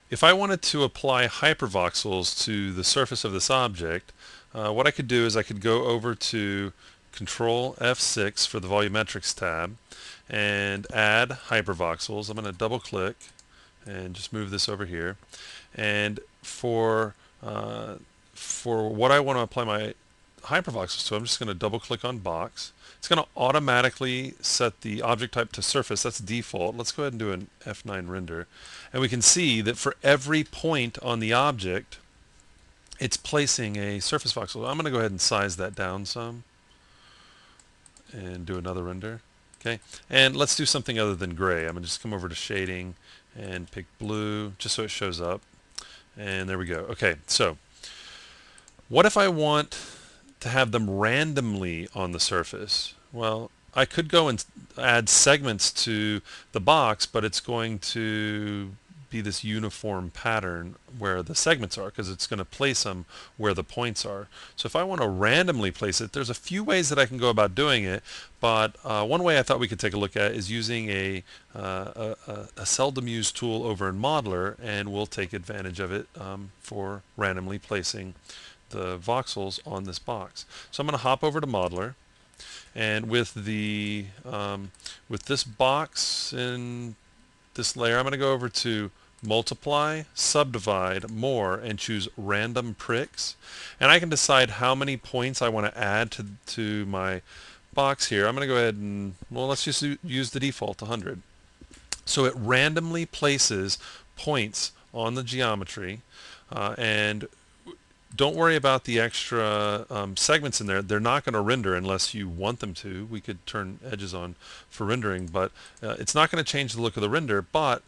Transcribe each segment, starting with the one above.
If I wanted to apply hypervoxels to the surface of this object, what I could do is I could go over to Control F6 for the Volumetrics tab and add hypervoxels. I'm going to double click and just move this over here. And for what I want to apply my hypervoxels to, I'm just going to double click on box. It's going to automatically set the object type to surface. That's default. Let's go ahead and do an F9 render. And we can see that for every point on the object, it's placing a surface voxel. I'm going to go ahead and size that down some and do another render. Okay, and let's do something other than gray. I'm going to just come over to shading and pick blue just so it shows up. And there we go. Okay, so what if I want to have them randomly on the surface? Well, I could go and add segments to the box, but it's going to be this uniform pattern where the segments are, because it's going to place them where the points are. So if I want to randomly place it, there's a few ways that I can go about doing it, but one way I thought we could take a look at is using a seldom used tool over in Modeler, and we'll take advantage of it for randomly placing the voxels on this box. So I'm going to hop over to Modeler, and with this box in this layer, I'm going to go over to Multiply, Subdivide, More, and choose Random Pricks. And I can decide how many points I want to add to my box here. I'm going to go ahead and, well, let's just use the default 100. So it randomly places points on the geometry, and don't worry about the extra segments in there. They're not going to render unless you want them to. We could turn edges on for rendering, but it's not going to change the look of the render. But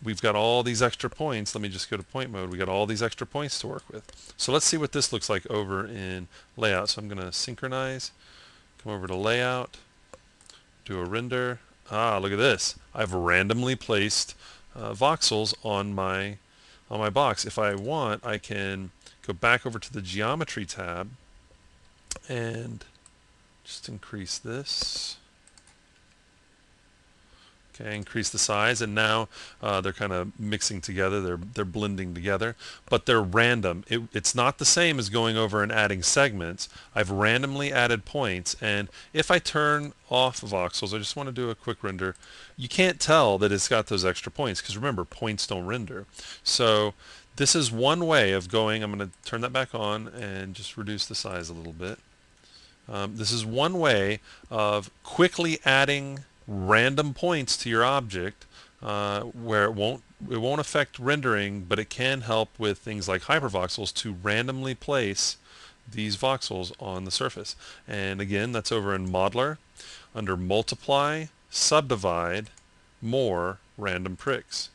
we've got all these extra points. Let me just go to point mode. We got all these extra points to work with. So let's see what this looks like over in layout. So I'm going to synchronize, come over to layout, do a render. Ah, look at this. I've randomly placed voxels on my box. If I want, I can go back over to the geometry tab and just increase this. Okay, increase the size, and now they're kind of mixing together. They're blending together, but they're random. It's not the same as going over and adding segments. I've randomly added points, and if I turn off voxels, I just want to do a quick render. You can't tell that it's got those extra points because remember, points don't render. So this is one way of going. I'm going to turn that back on and just reduce the size a little bit. This is one way of quickly adding random points to your object where it won't affect rendering, but it can help with things like hypervoxels to randomly place these voxels on the surface. And again, that's over in Modeler under Multiply, Subdivide, More, Random Pricks.